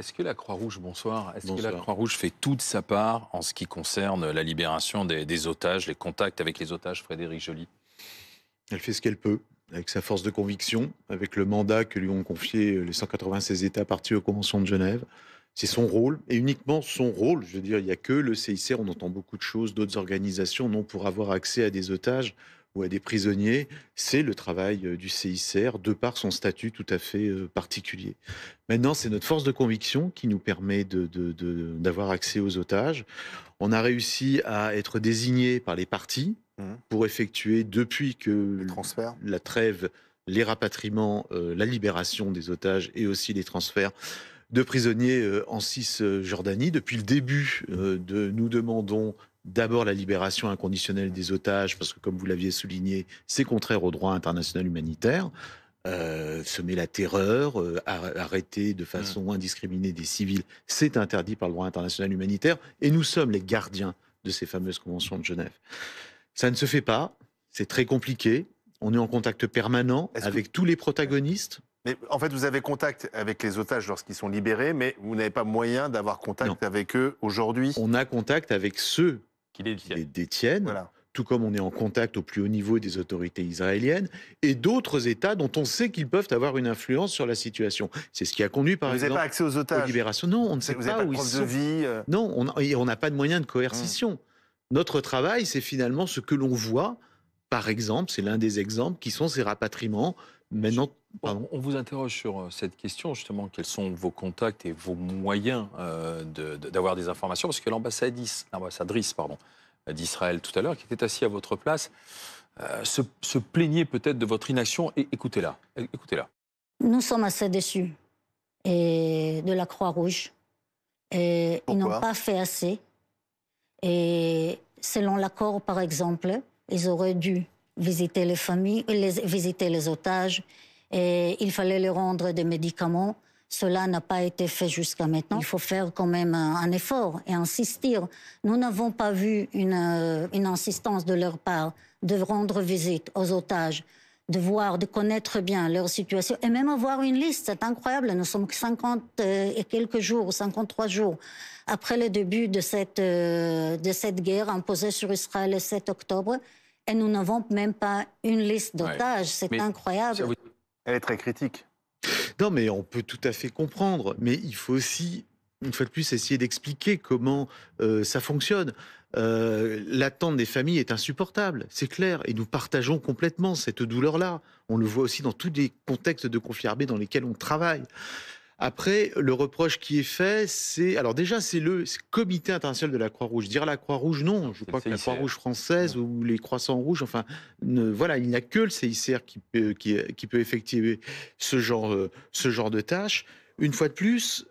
Est-ce que la Croix-Rouge, bonsoir, est-ce que la Bonsoir. Croix-Rouge fait toute sa part en ce qui concerne la libération des otages, les contacts avec les otages, Frédéric Joly? Elle fait ce qu'elle peut, avec sa force de conviction, avec le mandat que lui ont confié les 196 États partis aux conventions de Genève. C'est son rôle, et uniquement son rôle. Je veux dire, il n'y a que le CICR, on entend beaucoup de choses, d'autres organisations, non, pour avoir accès à des otages ou à des prisonniers. C'est le travail du CICR, de par son statut tout à fait particulier. Maintenant, c'est notre force de conviction qui nous permet d'avoir accès aux otages. On a réussi à être désigné par les partis pour effectuer, depuis que Transfert. la trêve, les rapatriements, la libération des otages et aussi les transferts de prisonniers en Cisjordanie. Depuis le début, nous demandons d'abord la libération inconditionnelle des otages, parce que comme vous l'aviez souligné, c'est contraire au droit international humanitaire. Semer la terreur, arrêter de façon indiscriminée des civils, c'est interdit par le droit international humanitaire, et nous sommes les gardiens de ces fameuses conventions de Genève. Ça ne se fait pas, c'est très compliqué, on est en contact permanent avec tous les protagonistes. Mais en fait, vous avez contact avec les otages lorsqu'ils sont libérés, mais vous n'avez pas moyen d'avoir contact avec eux aujourd'hui. On a contact avec ceux Qui qui les détiennent, Voilà. tout comme on est en contact au plus haut niveau des autorités israéliennes et d'autres États dont on sait qu'ils peuvent avoir une influence sur la situation. C'est ce qui a conduit, par Vous n'avez exemple, pas accès aux aux otages. libérations. Non, on ne sait Vous n'avez pas pas de où ils preuve de sont. vie. Non, on n'a pas de moyens de coercition. Notre travail, c'est finalement ce que l'on voit. Par exemple, c'est l'un des exemples qui sont ces rapatriements. Maintenant, On vous interroge sur cette question, justement, quels sont vos contacts et vos moyens d'avoir des informations, parce que l'ambassadrice d'Israël tout à l'heure, qui était assise à votre place, se plaignait peut-être de votre inaction, et écoutez-la. Écoutez-la. Nous sommes assez déçus de la Croix-Rouge. Ils n'ont pas fait assez. Et selon l'accord, par exemple, ils auraient dû visiter les familles, visiter les otages, et il fallait leur rendre des médicaments. Cela n'a pas été fait jusqu'à maintenant. Il faut faire quand même un effort et insister. Nous n'avons pas vu une insistance de leur part de rendre visite aux otages, de voir, de connaître bien leur situation et même avoir une liste. C'est incroyable. Nous sommes 50 et quelques jours, 53 jours après le début de cette guerre imposée sur Israël le 7 octobre et nous n'avons même pas une liste d'otages. C'est incroyable. Elle est très critique. Non, mais on peut tout à fait comprendre. Mais il faut aussi, une fois de plus, essayer d'expliquer comment ça fonctionne. L'attente des familles est insupportable, c'est clair. Et nous partageons complètement cette douleur-là. On le voit aussi dans tous les contextes de conflits armés dans lesquels on travaille. Après, le reproche qui est fait, c'est... Alors déjà, c'est le comité international de la Croix-Rouge. Dire la Croix-Rouge, non. Je crois que la Croix-Rouge française ou les Croissants Rouges, enfin, voilà, il n'y a que le CICR qui peut effectuer ce genre de tâches. Une fois de plus,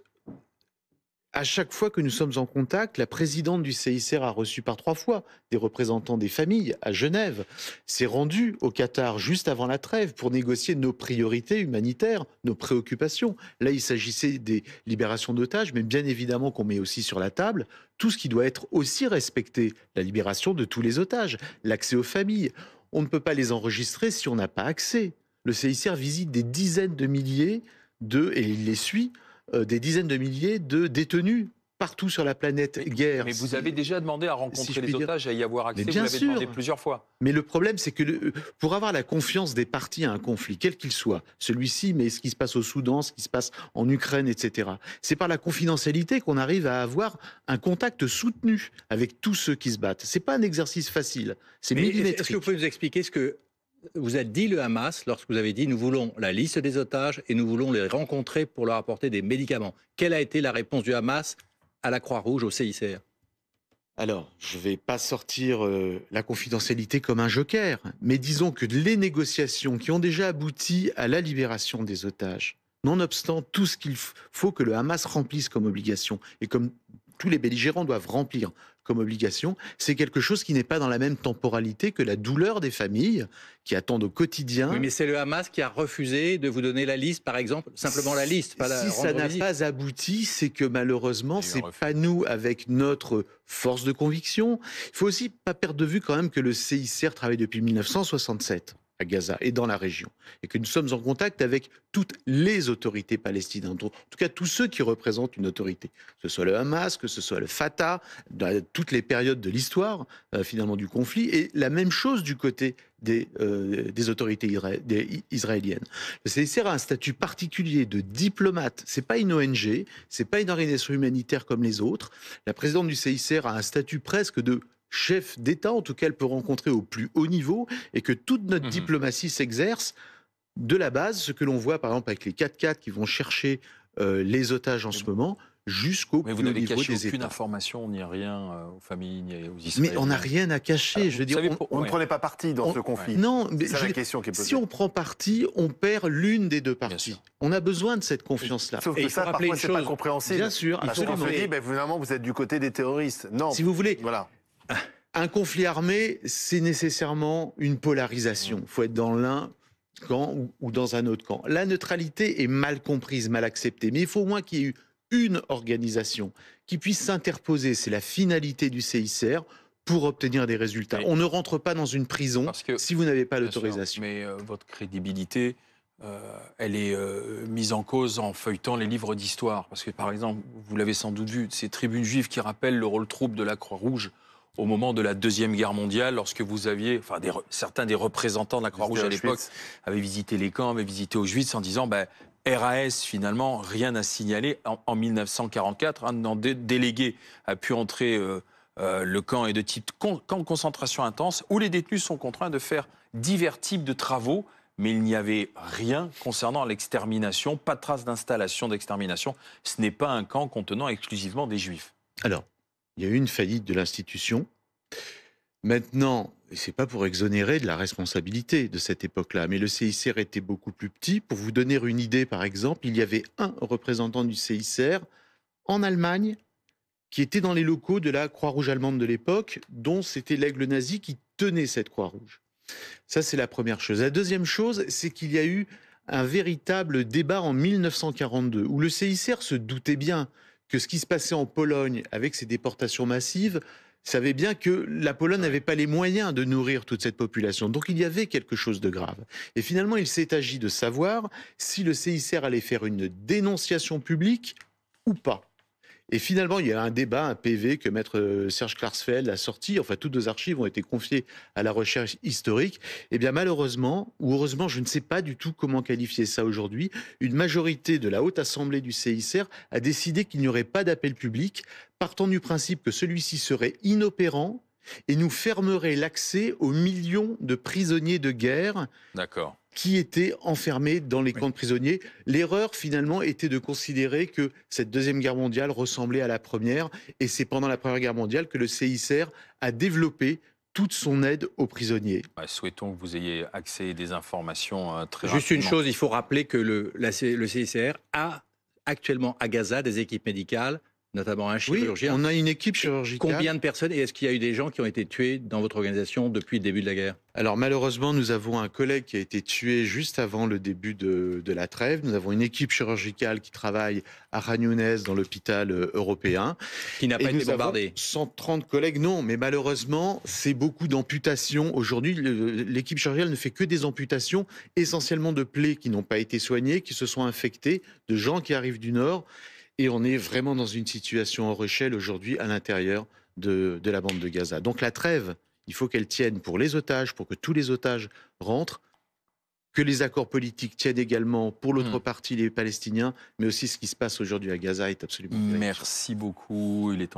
à chaque fois que nous sommes en contact, la présidente du CICR a reçu par 3 fois des représentants des familles à Genève, s'est rendue au Qatar juste avant la trêve pour négocier nos priorités humanitaires, nos préoccupations. Là, il s'agissait des libérations d'otages, mais bien évidemment qu'on met aussi sur la table tout ce qui doit être aussi respecté, la libération de tous les otages, l'accès aux familles. On ne peut pas les enregistrer si on n'a pas accès. Le CICR visite des dizaines de milliers et il les suit, des dizaines de milliers de détenus partout sur la planète guerre. Mais vous avez déjà demandé à rencontrer les otages et à y avoir accès, vous l'avez demandé plusieurs fois. Mais le problème, c'est que pour avoir la confiance des parties à un conflit, quel qu'il soit, celui-ci, mais ce qui se passe au Soudan, ce qui se passe en Ukraine, etc., c'est par la confidentialité qu'on arrive à avoir un contact soutenu avec tous ceux qui se battent. C'est pas un exercice facile, c'est millimétrique. Est-ce que vous pouvez nous expliquer ce que vous a dit le Hamas lorsque vous avez dit « nous voulons la liste des otages et nous voulons les rencontrer pour leur apporter des médicaments ». Quelle a été la réponse du Hamas à la Croix-Rouge, au CICR? Alors, je ne vais pas sortir la confidentialité comme un joker, mais disons que les négociations qui ont déjà abouti à la libération des otages, nonobstant tout ce qu'il faut que le Hamas remplisse comme obligation, et comme tous les belligérants doivent remplir comme obligation, c'est quelque chose qui n'est pas dans la même temporalité que la douleur des familles qui attendent au quotidien. Oui, mais c'est le Hamas qui a refusé de vous donner la liste, par exemple, simplement la liste, pas la Si ça n'a pas abouti, c'est que malheureusement, c'est pas nous, avec notre force de conviction. Il faut aussi pas perdre de vue quand même que le CICR travaille depuis 1967. à Gaza et dans la région, et que nous sommes en contact avec toutes les autorités palestiniennes, en tout cas tous ceux qui représentent une autorité, que ce soit le Hamas, que ce soit le Fatah, dans toutes les périodes de l'histoire finalement du conflit, et la même chose du côté des autorités israéliennes. Le CICR a un statut particulier de diplomate. C'est pas une ONG, c'est pas une organisation humanitaire comme les autres. La présidente du CICR a un statut presque de chef d'État, en tout cas elle peut rencontrer au plus haut niveau, et que toute notre diplomatie s'exerce de la base, ce que l'on voit par exemple avec les 4x4 qui vont chercher les otages en ce moment, jusqu'au plus haut niveau des États. Mais vous n'avez caché aucune information, ni rien aux familles, ni aux Israéliens. Mais on n'a rien à cacher. Alors, je veux dire, on ne prenait pas parti dans ce conflit. Non, mais c'est la question qui est posée. Si on prend parti, on perd l'une des deux parties. On a besoin de cette confiance-là. Sauf que ça, parfois, c'est pas compréhensible. Bien sûr, absolument. On se dit, finalement, vous êtes du côté des terroristes. Non. Si vous voulez. Voilà. Un conflit armé, c'est nécessairement une polarisation. Il faut être dans l'un camp ou dans un autre camp. La neutralité est mal comprise, mal acceptée. Mais il faut au moins qu'il y ait eu une organisation qui puisse s'interposer. C'est la finalité du CICR pour obtenir des résultats. On ne rentre pas dans une prison si vous n'avez pas l'autorisation. Mais votre crédibilité, elle est mise en cause en feuilletant les livres d'histoire. Parce que, par exemple, vous l'avez sans doute vu, ces tribunes juives qui rappellent le rôle trouble de la Croix-Rouge au moment de la Deuxième Guerre mondiale, lorsque vous aviez, certains des représentants de la Croix-Rouge à l'époque avaient visité les camps, avaient visité Auschwitz en disant RAS, finalement, rien à signaler. En 1944, un délégué a pu entrer, le camp est de type camp de concentration intense, où les détenus sont contraints de faire divers types de travaux, mais il n'y avait rien concernant l'extermination, pas de traces d'installation d'extermination. Ce n'est pas un camp contenant exclusivement des Juifs. Alors, il y a eu une faillite de l'institution. Maintenant, et c'est pas pour exonérer de la responsabilité de cette époque-là, mais le CICR était beaucoup plus petit. Pour vous donner une idée, par exemple, il y avait un représentant du CICR en Allemagne qui était dans les locaux de la Croix-Rouge allemande de l'époque, dont c'était l'aigle nazi qui tenait cette Croix-Rouge. Ça, c'est la première chose. La deuxième chose, c'est qu'il y a eu un véritable débat en 1942, où le CICR se doutait bien que ce qui se passait en Pologne avec ces déportations massives savait bien que la Pologne n'avait pas les moyens de nourrir toute cette population. Donc il y avait quelque chose de grave. Et finalement, il s'est agi de savoir si le CICR allait faire une dénonciation publique ou pas. Et finalement, il y a un débat, un PV que maître Serge Klarsfeld a sorti. Enfin, toutes nos archives ont été confiées à la recherche historique. Eh bien, malheureusement, ou heureusement, je ne sais pas du tout comment qualifier ça aujourd'hui, une majorité de la Haute Assemblée du CICR a décidé qu'il n'y aurait pas d'appel public, partant du principe que celui-ci serait inopérant et nous fermerait l'accès aux millions de prisonniers de guerre. D'accord. Qui étaient enfermés dans les camps de prisonniers. L'erreur, finalement, était de considérer que cette Deuxième Guerre mondiale ressemblait à la Première. Et c'est pendant la Première Guerre mondiale que le CICR a développé toute son aide aux prisonniers. Souhaitons que vous ayez accès à des informations très rapidement. Juste une chose, il faut rappeler que le CICR a actuellement à Gaza des équipes médicales, notamment un chirurgien. Oui, on a une équipe chirurgicale. Combien de personnes, et est-ce qu'il y a eu des gens qui ont été tués dans votre organisation depuis le début de la guerre? Alors malheureusement, nous avons un collègue qui a été tué juste avant le début de la trêve. Nous avons une équipe chirurgicale qui travaille à Khan Younes dans l'hôpital européen. Qui n'a pas été bombardé. 130 collègues, non, mais malheureusement, c'est beaucoup d'amputations. Aujourd'hui, l'équipe chirurgicale ne fait que des amputations, essentiellement de plaies qui n'ont pas été soignées, qui se sont infectées, de gens qui arrivent du Nord. Et on est vraiment dans une situation hors échelle aujourd'hui à l'intérieur de la bande de Gaza. Donc la trêve, il faut qu'elle tienne pour les otages, pour que tous les otages rentrent, que les accords politiques tiennent également pour l'autre partie, les Palestiniens, mais aussi ce qui se passe aujourd'hui à Gaza est absolument terrible. Merci beaucoup. Il est temps